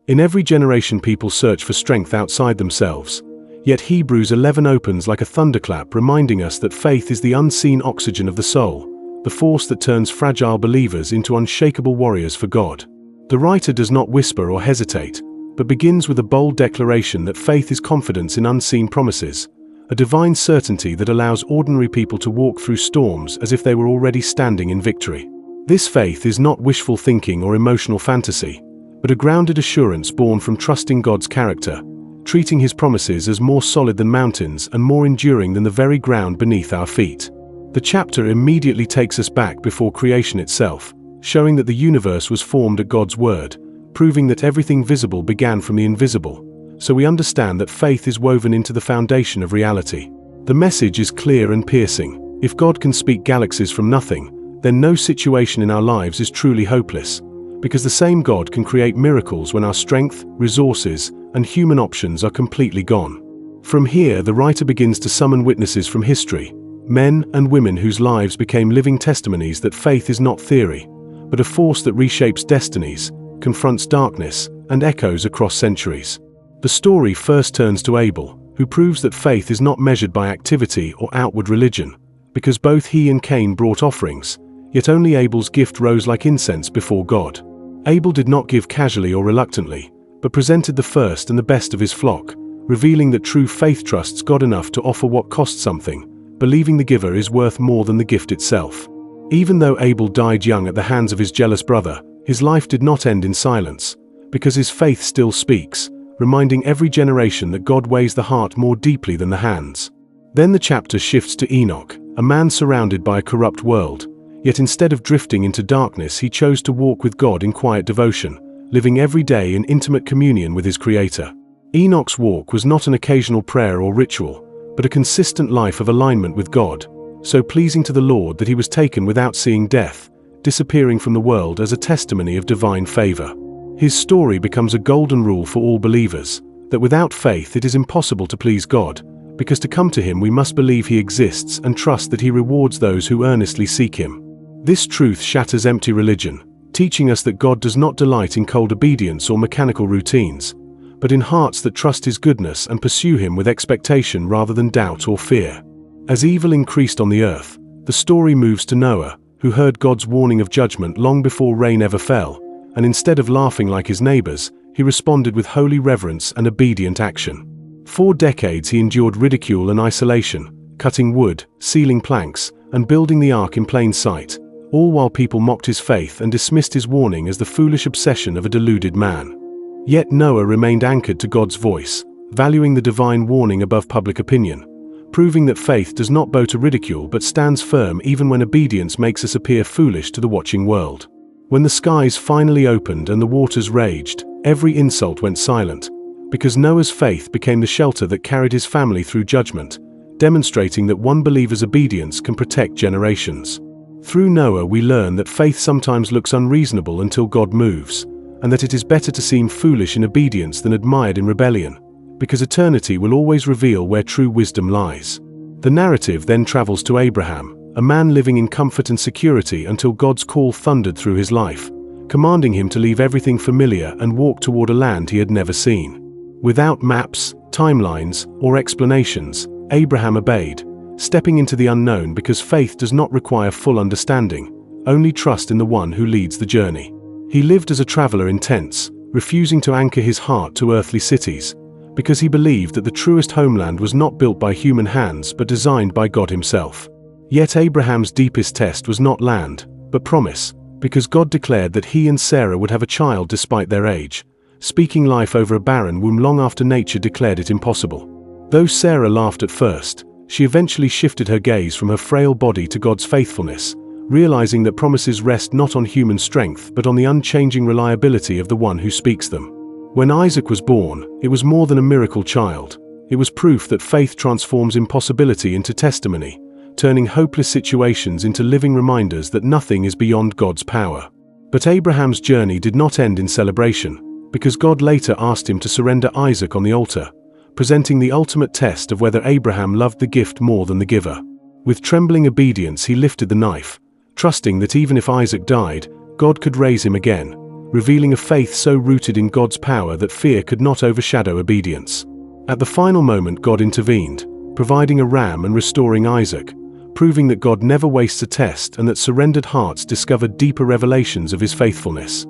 In every generation people search for strength outside themselves. Yet Hebrews 11 opens like a thunderclap, reminding us that faith is the unseen oxygen of the soul, the force that turns fragile believers into unshakable warriors for God. The writer does not whisper or hesitate, but begins with a bold declaration that faith is confidence in unseen promises, a divine certainty that allows ordinary people to walk through storms as if they were already standing in victory. This faith is not wishful thinking or emotional fantasy, but a grounded assurance born from trusting God's character, treating His promises as more solid than mountains and more enduring than the very ground beneath our feet. The chapter immediately takes us back before creation itself, showing that the universe was formed at God's word, proving that everything visible began from the invisible, so we understand that faith is woven into the foundation of reality. The message is clear and piercing. If God can speak galaxies from nothing, then no situation in our lives is truly hopeless, because the same God can create miracles when our strength, resources, and human options are completely gone. From here, the writer begins to summon witnesses from history, men and women whose lives became living testimonies that faith is not theory, but a force that reshapes destinies, confronts darkness, and echoes across centuries. The story first turns to Abel, who proves that faith is not measured by activity or outward religion, because both he and Cain brought offerings, yet only Abel's gift rose like incense before God. Abel did not give casually or reluctantly, but presented the first and the best of his flock, revealing that true faith trusts God enough to offer what costs something, believing the giver is worth more than the gift itself. Even though Abel died young at the hands of his jealous brother, his life did not end in silence, because his faith still speaks, reminding every generation that God weighs the heart more deeply than the hands. Then the chapter shifts to Enoch, a man surrounded by a corrupt world, yet instead of drifting into darkness he chose to walk with God in quiet devotion, living every day in intimate communion with his Creator. Enoch's walk was not an occasional prayer or ritual, but a consistent life of alignment with God, so pleasing to the Lord that he was taken without seeing death, disappearing from the world as a testimony of divine favor. His story becomes a golden rule for all believers, that without faith it is impossible to please God, because to come to Him we must believe He exists and trust that He rewards those who earnestly seek Him. This truth shatters empty religion, teaching us that God does not delight in cold obedience or mechanical routines, but in hearts that trust His goodness and pursue Him with expectation rather than doubt or fear. As evil increased on the earth, the story moves to Noah, who heard God's warning of judgment long before rain ever fell, and instead of laughing like his neighbors, he responded with holy reverence and obedient action. 4 decades he endured ridicule and isolation, cutting wood, sealing planks, and building the ark in plain sight, all while people mocked his faith and dismissed his warning as the foolish obsession of a deluded man. Yet Noah remained anchored to God's voice, valuing the divine warning above public opinion, proving that faith does not bow to ridicule but stands firm even when obedience makes us appear foolish to the watching world. When the skies finally opened and the waters raged, every insult went silent, because Noah's faith became the shelter that carried his family through judgment, demonstrating that one believer's obedience can protect generations. Through Noah we learn that faith sometimes looks unreasonable until God moves, and that it is better to seem foolish in obedience than admired in rebellion, because eternity will always reveal where true wisdom lies. The narrative then travels to Abraham, a man living in comfort and security until God's call thundered through his life, commanding him to leave everything familiar and walk toward a land he had never seen. Without maps, timelines, or explanations, Abraham obeyed, stepping into the unknown because faith does not require full understanding, only trust in the one who leads the journey. He lived as a traveler in tents, refusing to anchor his heart to earthly cities, because he believed that the truest homeland was not built by human hands but designed by God Himself. Yet Abraham's deepest test was not land, but promise, because God declared that he and Sarah would have a child despite their age, speaking life over a barren womb long after nature declared it impossible. Though Sarah laughed at first, she eventually shifted her gaze from her frail body to God's faithfulness, realizing that promises rest not on human strength but on the unchanging reliability of the one who speaks them. When Isaac was born, it was more than a miracle child. It was proof that faith transforms impossibility into testimony, turning hopeless situations into living reminders that nothing is beyond God's power. But Abraham's journey did not end in celebration, because God later asked him to surrender Isaac on the altar, presenting the ultimate test of whether Abraham loved the gift more than the giver. With trembling obedience he lifted the knife, trusting that even if Isaac died, God could raise him again, revealing a faith so rooted in God's power that fear could not overshadow obedience. At the final moment, God intervened, providing a ram and restoring Isaac, proving that God never wastes a test and that surrendered hearts discover deeper revelations of his faithfulness.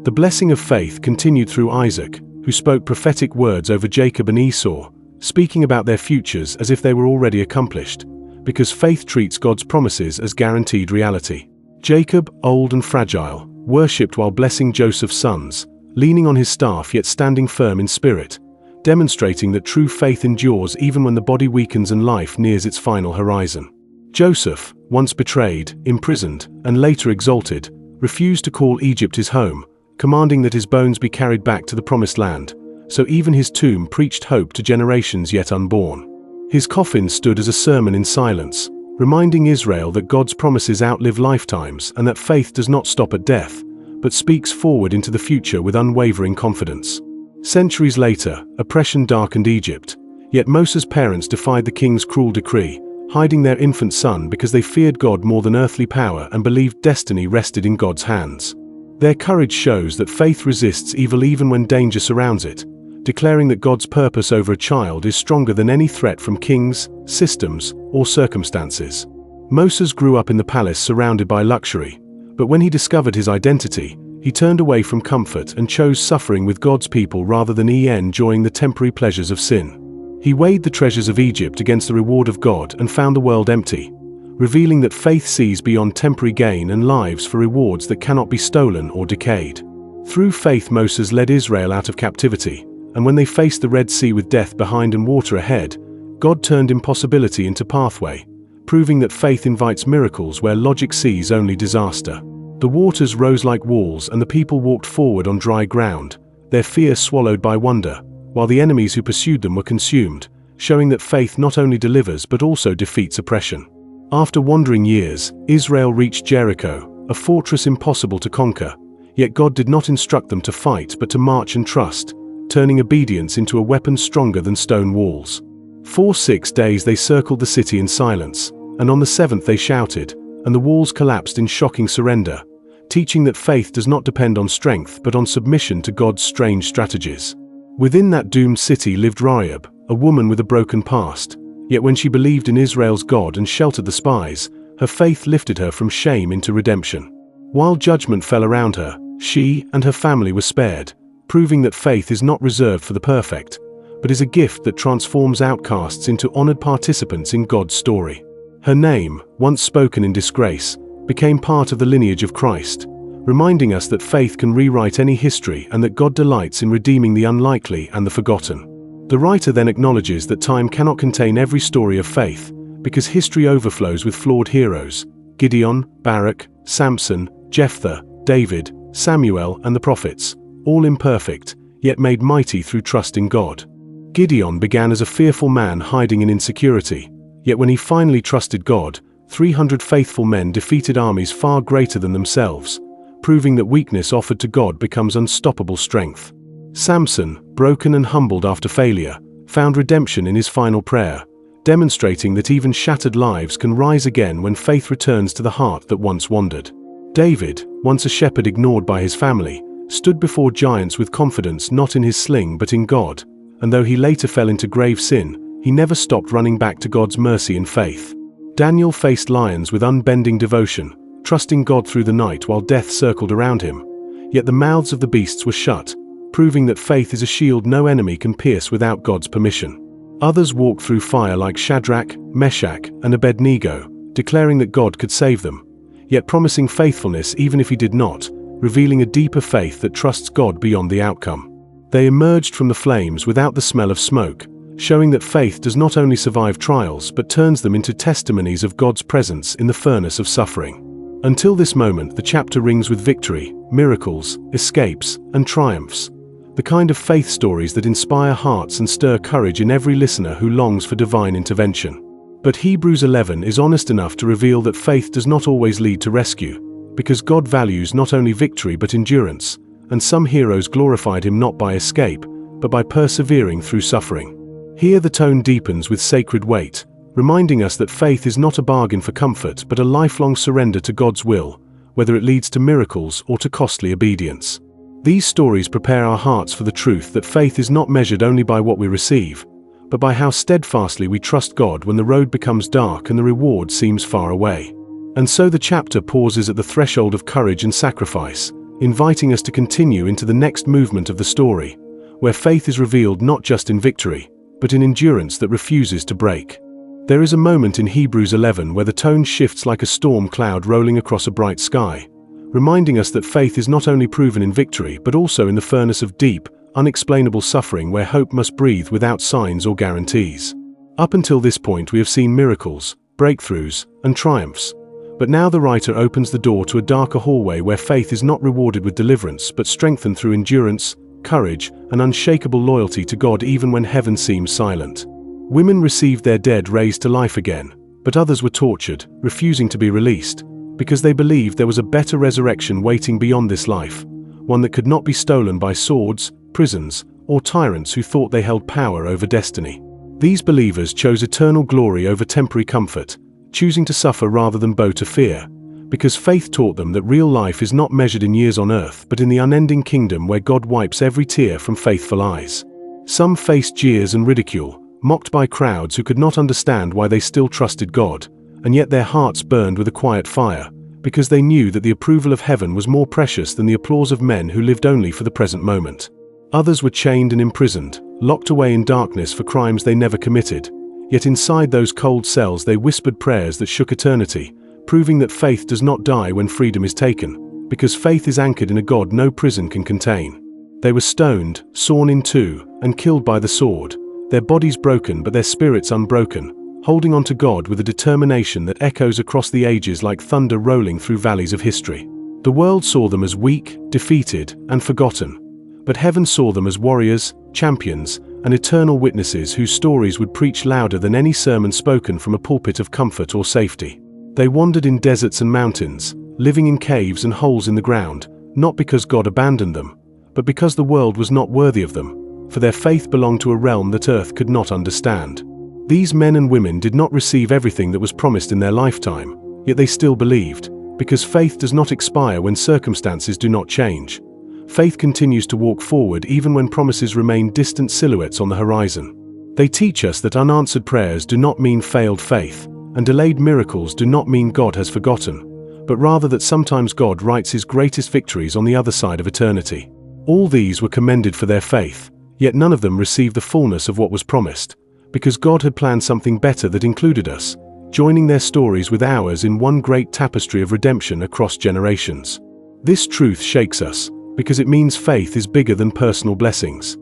The blessing of faith continued through Isaac, who spoke prophetic words over Jacob and Esau, speaking about their futures as if they were already accomplished, because faith treats God's promises as guaranteed reality. Jacob, old and fragile, worshipped while blessing Joseph's sons, leaning on his staff yet standing firm in spirit, demonstrating that true faith endures even when the body weakens and life nears its final horizon. Joseph, once betrayed, imprisoned, and later exalted, refused to call Egypt his home, commanding that his bones be carried back to the promised land, so even his tomb preached hope to generations yet unborn. His coffin stood as a sermon in silence, reminding Israel that God's promises outlive lifetimes and that faith does not stop at death, but speaks forward into the future with unwavering confidence. Centuries later, oppression darkened Egypt, yet Moses' parents defied the king's cruel decree, hiding their infant son because they feared God more than earthly power and believed destiny rested in God's hands. Their courage shows that faith resists evil even when danger surrounds it, declaring that God's purpose over a child is stronger than any threat from kings, systems, or circumstances. Moses grew up in the palace surrounded by luxury, but when he discovered his identity, he turned away from comfort and chose suffering with God's people rather than enjoying the temporary pleasures of sin. He weighed the treasures of Egypt against the reward of God and found the world empty, revealing that faith sees beyond temporary gain and lives for rewards that cannot be stolen or decayed. Through faith, Moses led Israel out of captivity, and when they faced the Red Sea with death behind and water ahead, God turned impossibility into pathway, proving that faith invites miracles where logic sees only disaster. The waters rose like walls and the people walked forward on dry ground, their fear swallowed by wonder, while the enemies who pursued them were consumed, showing that faith not only delivers but also defeats oppression. After wandering years, Israel reached Jericho, a fortress impossible to conquer, yet God did not instruct them to fight but to march and trust, turning obedience into a weapon stronger than stone walls. For 6 days they circled the city in silence, and on the 7th they shouted, and the walls collapsed in shocking surrender, teaching that faith does not depend on strength but on submission to God's strange strategies. Within that doomed city lived Rahab, a woman with a broken past, yet when she believed in Israel's God and sheltered the spies, her faith lifted her from shame into redemption. While judgment fell around her, she and her family were spared, proving that faith is not reserved for the perfect, but is a gift that transforms outcasts into honored participants in God's story. Her name, once spoken in disgrace, became part of the lineage of Christ, reminding us that faith can rewrite any history and that God delights in redeeming the unlikely and the forgotten. The writer then acknowledges that time cannot contain every story of faith, because history overflows with flawed heroes: Gideon, Barak, Samson, Jephthah, David, Samuel, and the prophets, all imperfect, yet made mighty through trust in God. Gideon began as a fearful man hiding in insecurity, yet when he finally trusted God, 300 faithful men defeated armies far greater than themselves, proving that weakness offered to God becomes unstoppable strength. Samson, broken and humbled after failure, found redemption in his final prayer, demonstrating that even shattered lives can rise again when faith returns to the heart that once wandered. David, once a shepherd ignored by his family, stood before giants with confidence not in his sling but in God, and though he later fell into grave sin, he never stopped running back to God's mercy and faith. Daniel faced lions with unbending devotion, trusting God through the night while death circled around him, yet the mouths of the beasts were shut, proving that faith is a shield no enemy can pierce without God's permission. Others walked through fire like Shadrach, Meshach, and Abednego, declaring that God could save them, yet promising faithfulness even if he did not, revealing a deeper faith that trusts God beyond the outcome. They emerged from the flames without the smell of smoke, showing that faith does not only survive trials but turns them into testimonies of God's presence in the furnace of suffering. Until this moment, the chapter rings with victory, miracles, escapes, and triumphs, the kind of faith stories that inspire hearts and stir courage in every listener who longs for divine intervention. But Hebrews 11 is honest enough to reveal that faith does not always lead to rescue, because God values not only victory but endurance, and some heroes glorified him not by escape, but by persevering through suffering. Here the tone deepens with sacred weight, reminding us that faith is not a bargain for comfort but a lifelong surrender to God's will, whether it leads to miracles or to costly obedience. These stories prepare our hearts for the truth that faith is not measured only by what we receive, but by how steadfastly we trust God when the road becomes dark and the reward seems far away. And so the chapter pauses at the threshold of courage and sacrifice, inviting us to continue into the next movement of the story, where faith is revealed not just in victory, but in endurance that refuses to break. There is a moment in Hebrews 11 where the tone shifts like a storm cloud rolling across a bright sky, reminding us that faith is not only proven in victory but also in the furnace of deep, unexplainable suffering where hope must breathe without signs or guarantees. Up until this point we have seen miracles, breakthroughs, and triumphs. But now the writer opens the door to a darker hallway where faith is not rewarded with deliverance but strengthened through endurance, courage, and unshakable loyalty to God even when heaven seems silent. Women received their dead raised to life again, but others were tortured, refusing to be released, because they believed there was a better resurrection waiting beyond this life, one that could not be stolen by swords, prisons, or tyrants who thought they held power over destiny. These believers chose eternal glory over temporary comfort, choosing to suffer rather than bow to fear, because faith taught them that real life is not measured in years on earth but in the unending kingdom where God wipes every tear from faithful eyes. Some faced jeers and ridicule, mocked by crowds who could not understand why they still trusted God, and yet their hearts burned with a quiet fire, because they knew that the approval of heaven was more precious than the applause of men who lived only for the present moment. Others were chained and imprisoned, locked away in darkness for crimes they never committed, yet inside those cold cells they whispered prayers that shook eternity, proving that faith does not die when freedom is taken, because faith is anchored in a God no prison can contain. They were stoned, sawn in two, and killed by the sword, their bodies broken but their spirits unbroken, holding on to God with a determination that echoes across the ages like thunder rolling through valleys of history. The world saw them as weak, defeated, and forgotten, but heaven saw them as warriors, champions, and eternal witnesses whose stories would preach louder than any sermon spoken from a pulpit of comfort or safety. They wandered in deserts and mountains, living in caves and holes in the ground, not because God abandoned them, but because the world was not worthy of them, for their faith belonged to a realm that earth could not understand. These men and women did not receive everything that was promised in their lifetime, yet they still believed, because faith does not expire when circumstances do not change. Faith continues to walk forward even when promises remain distant silhouettes on the horizon. They teach us that unanswered prayers do not mean failed faith, and delayed miracles do not mean God has forgotten, but rather that sometimes God writes his greatest victories on the other side of eternity. All these were commended for their faith, yet none of them received the fullness of what was promised, because God had planned something better that included us, joining their stories with ours in one great tapestry of redemption across generations. This truth shakes us, because it means faith is bigger than personal blessings.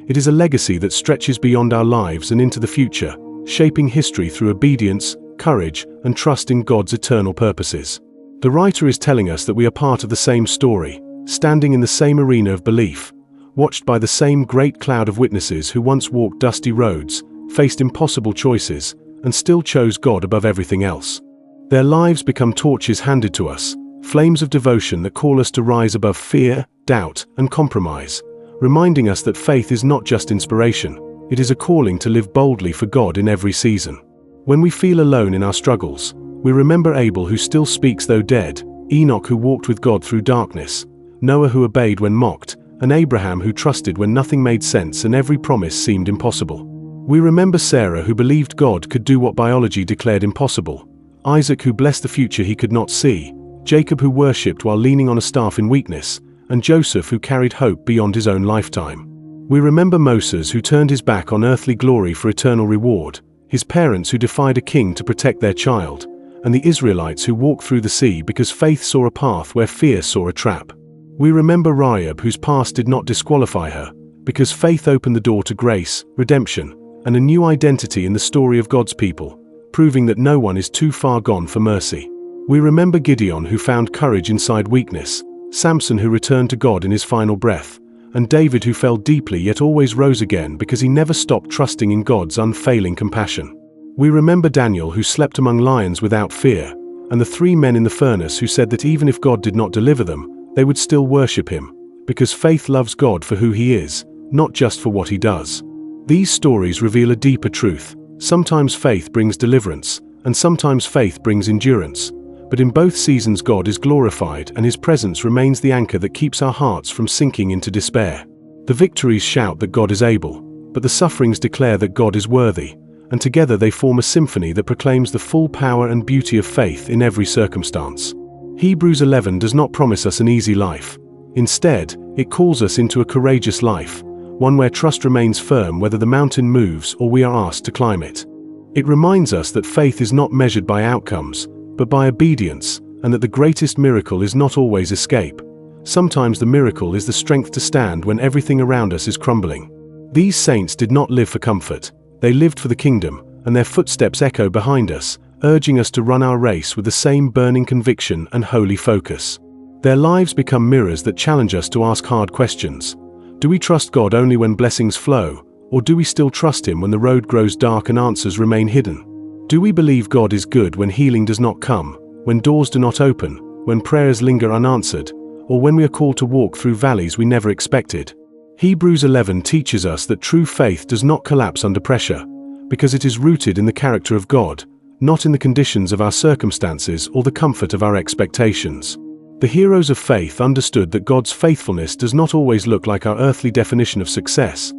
It is a legacy that stretches beyond our lives and into the future, shaping history through obedience, courage, and trust in God's eternal purposes. The writer is telling us that we are part of the same story, standing in the same arena of belief, watched by the same great cloud of witnesses who once walked dusty roads, faced impossible choices, and still chose God above everything else. Their lives become torches handed to us, flames of devotion that call us to rise above fear, doubt, and compromise, reminding us that faith is not just inspiration, it is a calling to live boldly for God in every season. When we feel alone in our struggles, we remember Abel who still speaks though dead, Enoch who walked with God through darkness, Noah who obeyed when mocked, and Abraham who trusted when nothing made sense and every promise seemed impossible. We remember Sarah who believed God could do what biology declared impossible, Isaac who blessed the future he could not see, Jacob who worshipped while leaning on a staff in weakness, and Joseph who carried hope beyond his own lifetime. We remember Moses who turned his back on earthly glory for eternal reward, his parents who defied a king to protect their child, and the Israelites who walked through the sea because faith saw a path where fear saw a trap. We remember Rahab whose past did not disqualify her, because faith opened the door to grace, redemption, and a new identity in the story of God's people, proving that no one is too far gone for mercy. We remember Gideon who found courage inside weakness, Samson who returned to God in his final breath, and David who fell deeply yet always rose again because he never stopped trusting in God's unfailing compassion. We remember Daniel who slept among lions without fear, and the 3 men in the furnace who said that even if God did not deliver them, they would still worship him, because faith loves God for who he is, not just for what he does. These stories reveal a deeper truth. Sometimes faith brings deliverance, and sometimes faith brings endurance. But in both seasons God is glorified and His presence remains the anchor that keeps our hearts from sinking into despair. The victories shout that God is able, but the sufferings declare that God is worthy, and together they form a symphony that proclaims the full power and beauty of faith in every circumstance. Hebrews 11 does not promise us an easy life. Instead, it calls us into a courageous life, one where trust remains firm whether the mountain moves or we are asked to climb it. It reminds us that faith is not measured by outcomes, but by obedience, and that the greatest miracle is not always escape. Sometimes the miracle is the strength to stand when everything around us is crumbling. These saints did not live for comfort, they lived for the kingdom, and their footsteps echo behind us, urging us to run our race with the same burning conviction and holy focus. Their lives become mirrors that challenge us to ask hard questions. Do we trust God only when blessings flow, or do we still trust Him when the road grows dark and answers remain hidden? Do we believe God is good when healing does not come, when doors do not open, when prayers linger unanswered, or when we are called to walk through valleys we never expected? Hebrews 11 teaches us that true faith does not collapse under pressure, because it is rooted in the character of God, not in the conditions of our circumstances or the comfort of our expectations. The heroes of faith understood that God's faithfulness does not always look like our earthly definition of success,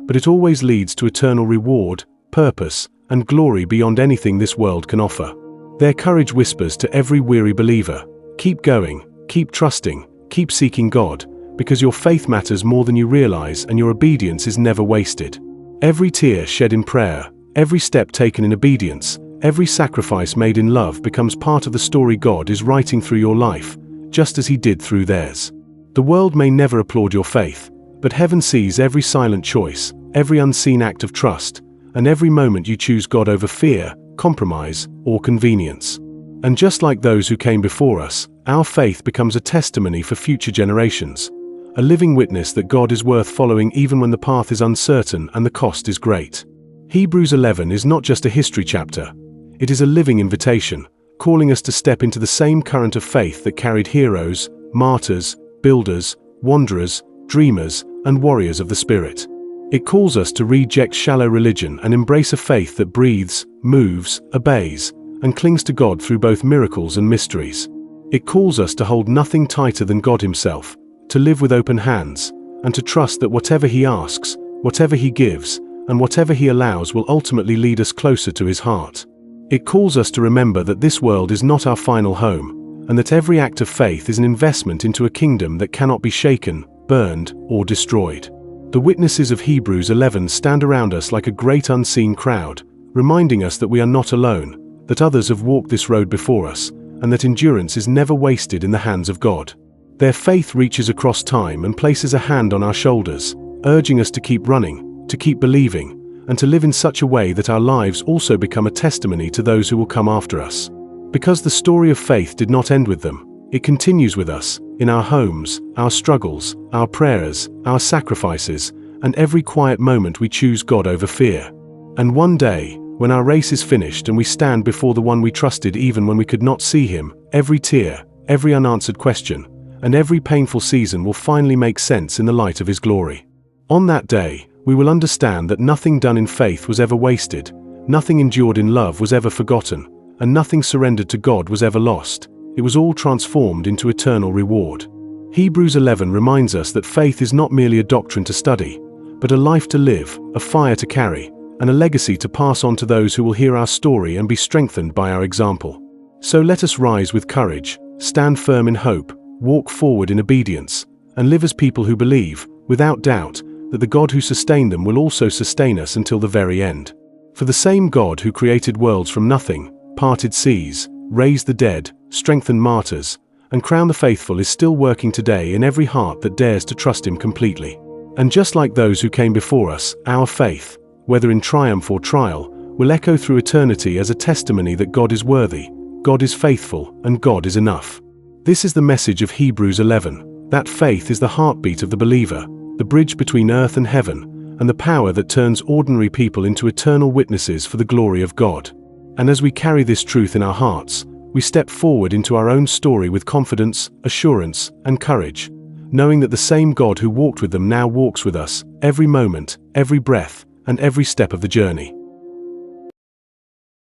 but it always leads to eternal reward, purpose, and glory beyond anything this world can offer. Their courage whispers to every weary believer, keep going, keep trusting, keep seeking God, because your faith matters more than you realize and your obedience is never wasted. Every tear shed in prayer, every step taken in obedience, every sacrifice made in love becomes part of the story God is writing through your life, just as He did through theirs. The world may never applaud your faith, but heaven sees every silent choice, every unseen act of trust, and every moment you choose God over fear, compromise, or convenience. And just like those who came before us, our faith becomes a testimony for future generations, a living witness that God is worth following even when the path is uncertain and the cost is great. Hebrews 11 is not just a history chapter, it is a living invitation, calling us to step into the same current of faith that carried heroes, martyrs, builders, wanderers, dreamers, and warriors of the Spirit. It calls us to reject shallow religion and embrace a faith that breathes, moves, obeys, and clings to God through both miracles and mysteries. It calls us to hold nothing tighter than God Himself, to live with open hands, and to trust that whatever He asks, whatever He gives, and whatever He allows will ultimately lead us closer to His heart. It calls us to remember that this world is not our final home, and that every act of faith is an investment into a kingdom that cannot be shaken, burned, or destroyed. The witnesses of Hebrews 11 stand around us like a great unseen crowd, reminding us that we are not alone, that others have walked this road before us, and that endurance is never wasted in the hands of God. Their faith reaches across time and places a hand on our shoulders, urging us to keep running, to keep believing, and to live in such a way that our lives also become a testimony to those who will come after us. Because the story of faith did not end with them, it continues with us, in our homes, our struggles, our prayers, our sacrifices, and every quiet moment we choose God over fear. And one day, when our race is finished and we stand before the one we trusted even when we could not see Him, every tear, every unanswered question, and every painful season will finally make sense in the light of His glory. On that day, we will understand that nothing done in faith was ever wasted, nothing endured in love was ever forgotten, and nothing surrendered to God was ever lost. It was all transformed into eternal reward. Hebrews 11 reminds us that faith is not merely a doctrine to study, but a life to live, a fire to carry, and a legacy to pass on to those who will hear our story and be strengthened by our example. So let us rise with courage, stand firm in hope, walk forward in obedience, and live as people who believe, without doubt, that the God who sustained them will also sustain us until the very end. For the same God who created worlds from nothing, parted seas, raised the dead, strengthened martyrs, and crowned the faithful is still working today in every heart that dares to trust Him completely. And just like those who came before us, our faith, whether in triumph or trial, will echo through eternity as a testimony that God is worthy, God is faithful, and God is enough. This is the message of Hebrews 11, that faith is the heartbeat of the believer, the bridge between earth and heaven, and the power that turns ordinary people into eternal witnesses for the glory of God. And as we carry this truth in our hearts, we step forward into our own story with confidence, assurance, and courage, knowing that the same God who walked with them now walks with us, every moment, every breath, and every step of the journey.